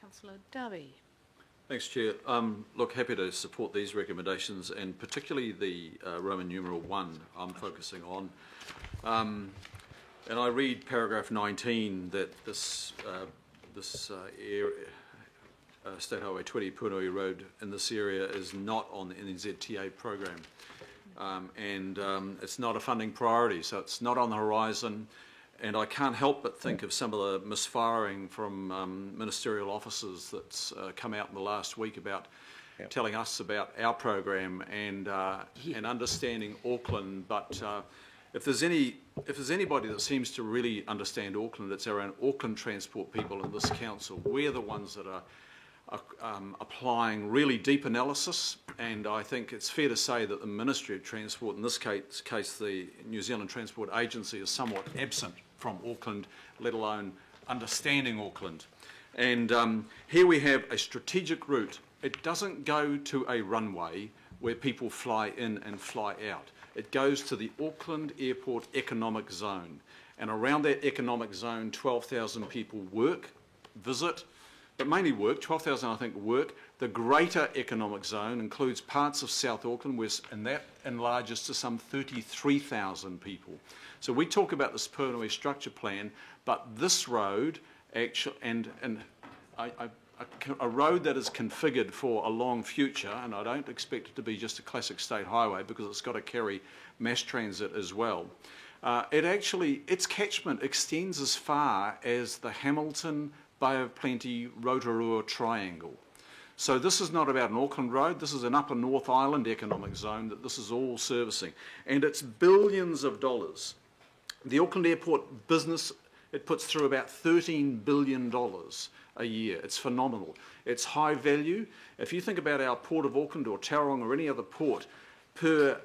Councillor Darby. Thanks, Chair. Look, happy to support these recommendations, and particularly the Roman numeral 1 I'm focusing on. And I read paragraph 19 that this State Highway 20 Pūnui Road in this area is not on the NZTA program. It's not a funding priority, so it's not on the horizon. And I can't help but think of some of the misfiring from ministerial officers that's come out in the last week about telling us about our program and understanding Auckland. But if there's anybody that seems to really understand Auckland, it's our own Auckland Transport people in this council. We're the ones that are applying really deep analysis, and I think it's fair to say that the Ministry of Transport, in this case the New Zealand Transport Agency, is somewhat absent from Auckland, let alone understanding Auckland. And here we have a strategic route. It doesn't go to a runway where people fly in and fly out. It goes to the Auckland Airport Economic Zone, and around that economic zone 12,000 people work, visit, but mainly work. 12,000 I think work. The greater economic zone includes parts of South Auckland, and that enlarges to some 33,000 people. So we talk about this Pūnui structure plan, but this road actually, a road that is configured for a long future, and I don't expect it to be just a classic state highway because it's got to carry mass transit as well. Its catchment extends as far as the Hamilton Bay of Plenty Rotorua Triangle. So this is not about an Auckland road, this is an Upper North Island economic zone that this is all servicing. And it's billions of dollars. The Auckland Airport business, it puts through about $13 billion a year. It's phenomenal. It's high value. If you think about our Port of Auckland or Tauranga or any other port, per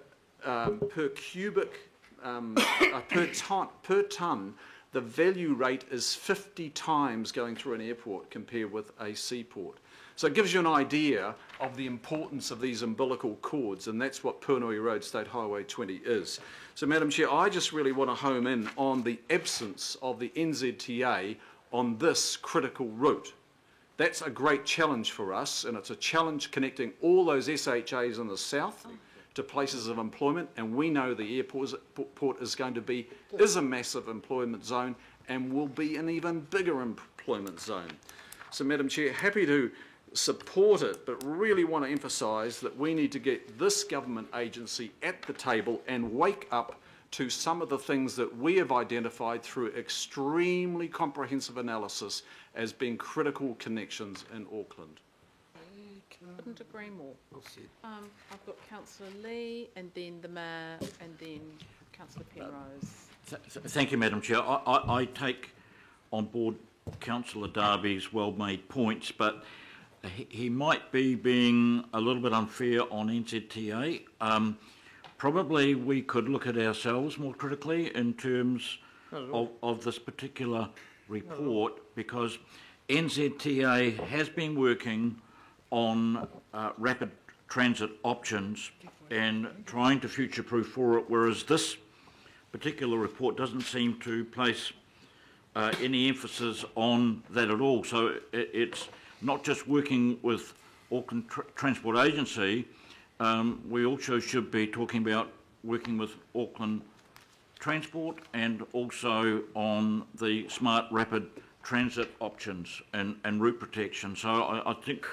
tonne, the value rate is 50 times going through an airport compared with a seaport. So it gives you an idea of the importance of these umbilical cords, and that's what Pūnui Road State Highway 20 is. So, Madam Chair, I just really want to home in on the absence of the NZTA on this critical route. That's a great challenge for us, and it's a challenge connecting all those SHAs in the south to places of employment, and we know the airport is a massive employment zone and will be an even bigger employment zone. So, Madam Chair, happy to support it, but really want to emphasise that we need to get this government agency at the table and wake up to some of the things that we have identified through extremely comprehensive analysis as being critical connections in Auckland. Couldn't agree more. I've got Councillor Lee, and then the Mayor, and then Councillor Penrose. Thank you, Madam Chair. I take on board Councillor Darby's well-made points, but he might be being a little bit unfair on NZTA. Probably we could look at ourselves more critically in terms of this particular report, because NZTA has been working on rapid transit options and trying to future-proof for it, whereas this particular report doesn't seem to place any emphasis on that at all. So it's not just working with Auckland Transport Agency, we also should be talking about working with Auckland Transport and also on the smart rapid transit options and route protection. So I think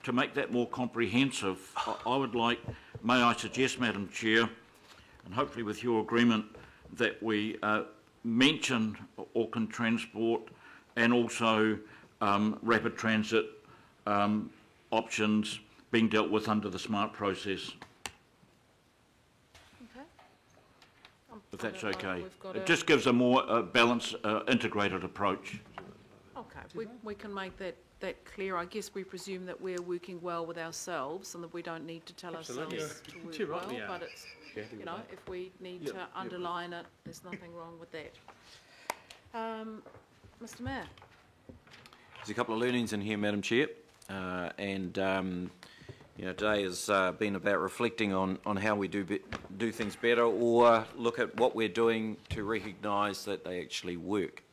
to make that more comprehensive, I would like, may I suggest, Madam Chair, and hopefully with your agreement, that we mention Auckland Transport and also rapid transit options being dealt with under the SMART process. Okay. If that's okay. It just gives a more balanced, integrated approach. Okay, we can make that clear. I guess we presume that we're working well with ourselves and that we don't need to tell ourselves to work well, but it's, you know, if we need to underline it, there's nothing wrong with that. Mr. Mayor. There's a couple of learnings in here, Madam Chair, you know, today has been about reflecting on how we do things better, or look at what we're doing to recognise that they actually work.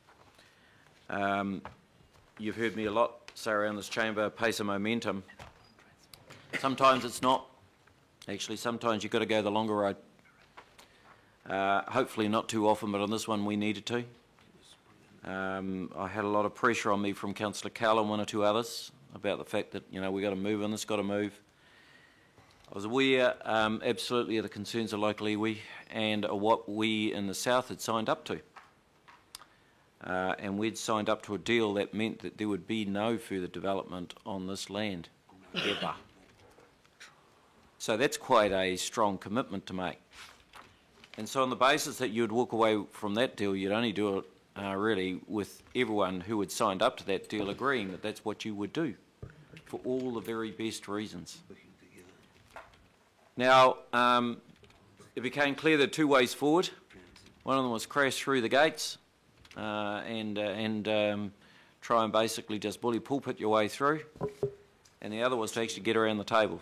You've heard me a lot say around this chamber, pace of momentum. Sometimes it's not. Actually, sometimes you've got to go the longer road. Hopefully not too often, but on this one we needed to. I had a lot of pressure on me from Councillor Cowell and one or two others about the fact that, you know, we've got to move on this, got to move. I was aware absolutely of the concerns of local iwi and what we in the south had signed up to. And we'd signed up to a deal that meant that there would be no further development on this land, ever. So that's quite a strong commitment to make. And so on the basis that you'd walk away from that deal, you'd only do it really with everyone who had signed up to that deal agreeing that that's what you would do for all the very best reasons. Now, it became clear there are two ways forward. One of them was crash through the gates and try and basically just bully pulpit your way through. And the other was to actually get around the table.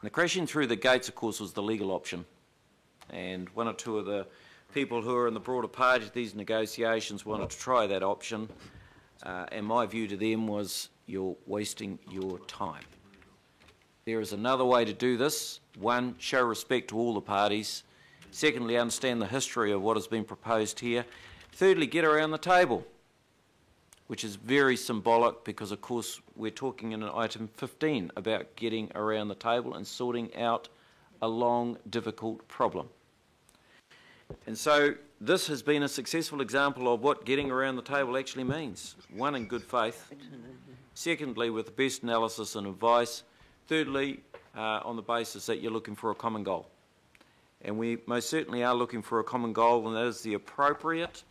And the crashing through the gates, of course, was the legal option. And one or two of the people who are in the broader party to these negotiations wanted to try that option. And my view to them was, you're wasting your time. There is another way to do this. One, show respect to all the parties. Secondly, understand the history of what has been proposed here. Thirdly, get around the table, which is very symbolic because, of course, we're talking in item 15 about getting around the table and sorting out a long, difficult problem. And so this has been a successful example of what getting around the table actually means. One, in good faith. Secondly, with the best analysis and advice. Thirdly, on the basis that you're looking for a common goal. And we most certainly are looking for a common goal, and that is the appropriate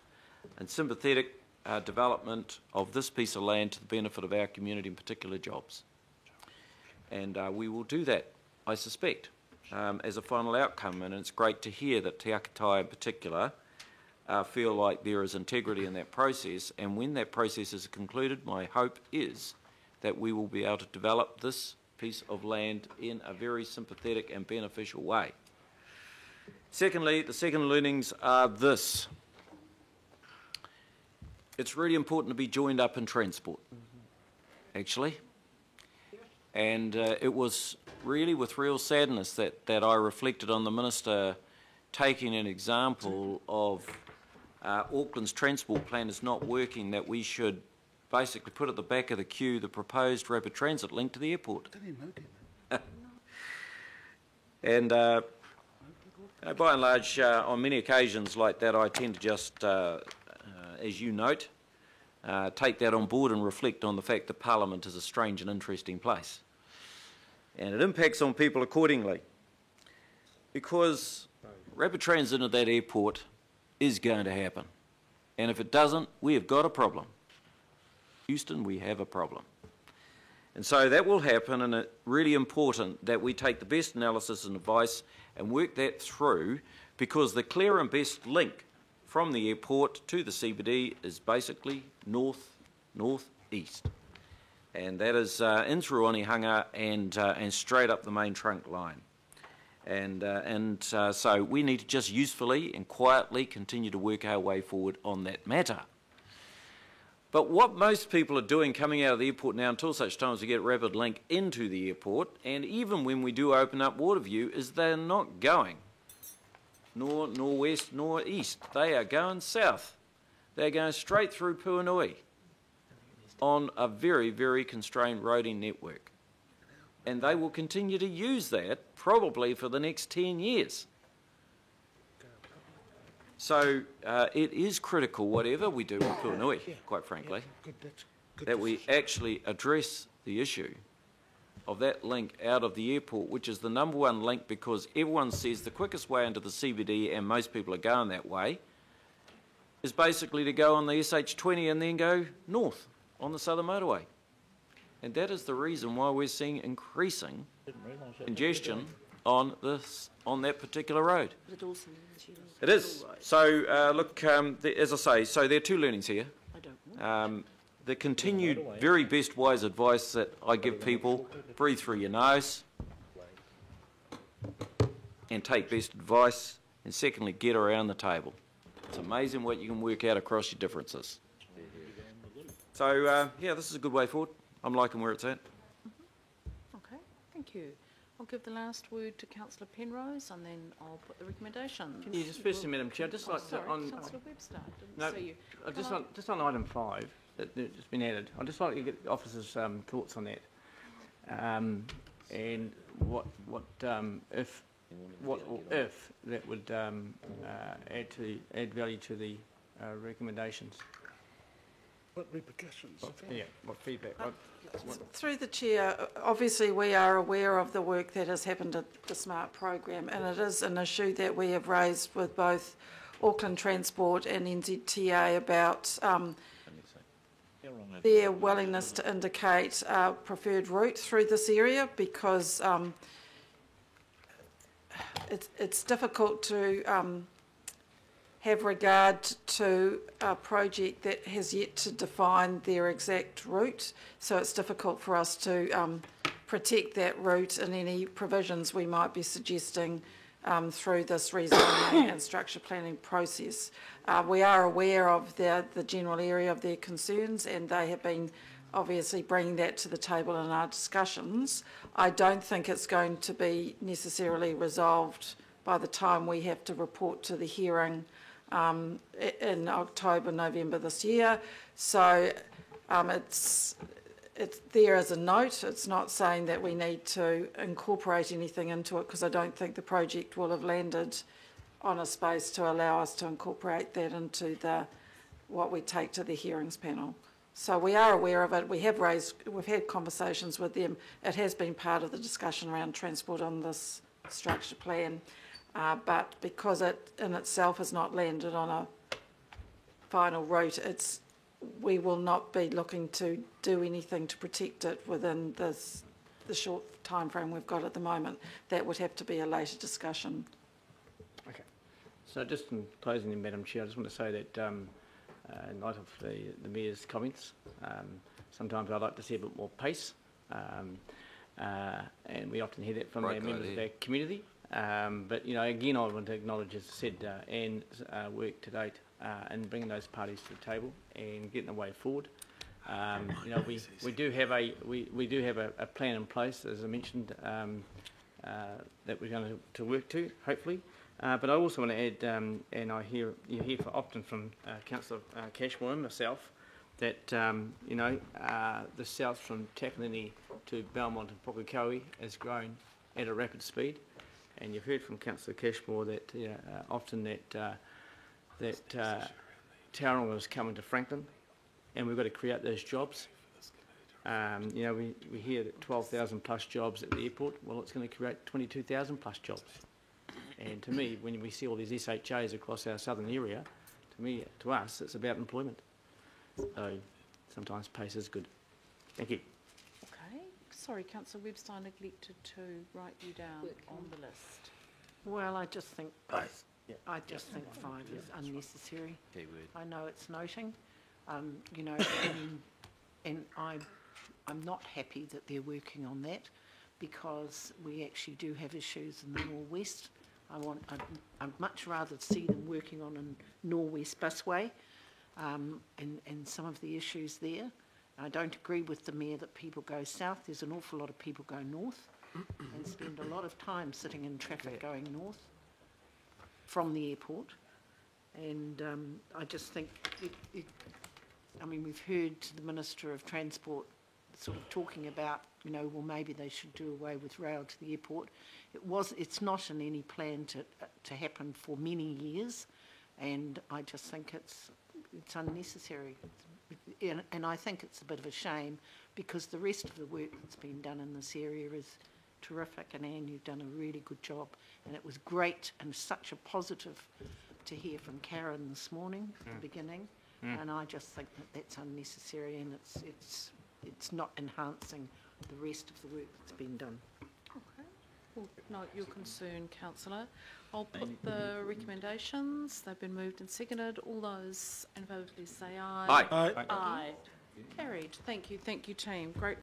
and sympathetic development of this piece of land to the benefit of our community, in particular jobs. And we will do that, I suspect, as a final outcome. And it's great to hear that Te Akatai in particular feel like there is integrity in that process. And when that process is concluded, my hope is that we will be able to develop this piece of land in a very sympathetic and beneficial way. Secondly, the second learnings are this. It's really important to be joined up in transport, actually. And it was really with real sadness that I reflected on the Minister taking an example of Auckland's transport plan is not working, that we should basically put at the back of the queue the proposed rapid transit link to the airport. And by and large, on many occasions like that, I tend to just, as you note, take that on board and reflect on the fact that Parliament is a strange and interesting place. And it impacts on people accordingly. Because rapid transit at that airport is going to happen. And if it doesn't, we have got a problem. Houston, we have a problem. And so that will happen, and it's really important that we take the best analysis and advice and work that through, because the clear and best link from the airport to the CBD is basically north-east. And that is in through Onehunga and straight up the main trunk line. And so we need to just usefully and quietly continue to work our way forward on that matter. But what most people are doing coming out of the airport now, until such time as we get rapid link into the airport, and even when we do open up Waterview, is they're not going nor west nor east. They are going south. They're going straight through Puanui on a very, very constrained roading network. And they will continue to use that probably for the next 10 years. So it is critical, whatever we do with Puanui, quite frankly, that we actually address the issue of that link out of the airport, which is the number one link, because everyone says the quickest way into the CBD, and most people are going that way, is basically to go on the SH20 and then go north on the Southern Motorway. And that is the reason why we're seeing increasing congestion on that particular road. It is. So look, as I say, so there are two learnings here. The continued very best wise advice that I give people: breathe through your nose and take best advice. And secondly, get around the table. It's amazing what you can work out across your differences. So, yeah, this is a good way forward. I'm liking where it's at. Okay, thank you. I'll give the last word to Councillor Penrose and then I'll put the recommendations. Yeah, just firstly, Madam Chair, I'd just like sorry, to... on Councillor Webster, No, didn't see you. just on item 5, that's been added, I'd just like to get the officers' thoughts on that. And what if that would add value to the recommendations. What repercussions? What feedback? Through the chair, obviously we are aware of the work that has happened at the SMART program, and it is an issue that we have raised with both Auckland Transport and NZTA about their willingness to indicate a preferred route through this area, because it's difficult to have regard to a project that has yet to define their exact route. So it's difficult for us to protect that route in any provisions we might be suggesting through this rezoning and structure planning process. We are aware of the general area of their concerns, and they have been obviously bringing that to the table in our discussions. I don't think it's going to be necessarily resolved by the time we have to report to the hearing in October, November this year. So it's there as a note. It's not saying that we need to incorporate anything into it, because I don't think the project will have landed on a space to allow us to incorporate that into what we take to the hearings panel. So we are aware of it. We've had conversations with them. It has been part of the discussion around transport on this structure plan. But because it in itself has not landed on a final route, we will not be looking to do anything to protect it within the short time frame we've got at the moment. That would have to be a later discussion. Okay. So just in closing, Madam Chair, I just want to say that in light of the Mayor's comments, sometimes I'd like to see a bit more pace, and we often hear that from our members of our community. But, you know, again, I want to acknowledge, as I said, Anne's work to date in bringing those parties to the table and getting the way forward. You know, we do have a plan in place, as I mentioned, that we're going to work to, hopefully. But I also want to add, and you hear often from Councillor Cashmore and myself, that you know, the south from Takanini to Belmont and Pukekohe has grown at a rapid speed. And you've heard from Councillor Cashmore that often that Tauranga is coming to Franklin, and we've got to create those jobs. You know, we hear that 12,000 plus jobs at the airport. Well, it's going to create 22,000 plus jobs. And to me, when we see all these SHAs across our southern area, to us, it's about employment. So sometimes pace is good. Thank you. Sorry, Councillor Webster, I neglected to write you down on the list. Well, I just think 5 is unnecessary. I know it's noting, you know, and I'm not happy that they're working on that, because we actually do have issues in the northwest. I'd much rather see them working on a northwest busway, and some of the issues there. I don't agree with the Mayor that people go south. There's an awful lot of people go north and spend a lot of time sitting in traffic going north from the airport. And I just think, I mean, we've heard the Minister of Transport sort of talking about, you know, well, maybe they should do away with rail to the airport. It's not in any plan to happen for many years, and I just think it's unnecessary. And I think it's a bit of a shame, because the rest of the work that's been done in this area is terrific, and Anne, you've done a really good job, and it was great and such a positive to hear from Karen this morning at the beginning, and I just think that that's unnecessary, and it's not enhancing the rest of the work that's been done. Okay, we'll note your concern, Councillor. I'll put the recommendations. They've been moved and seconded. All those in favour, please say aye. Aye. Aye. Carried. Thank you, team. Great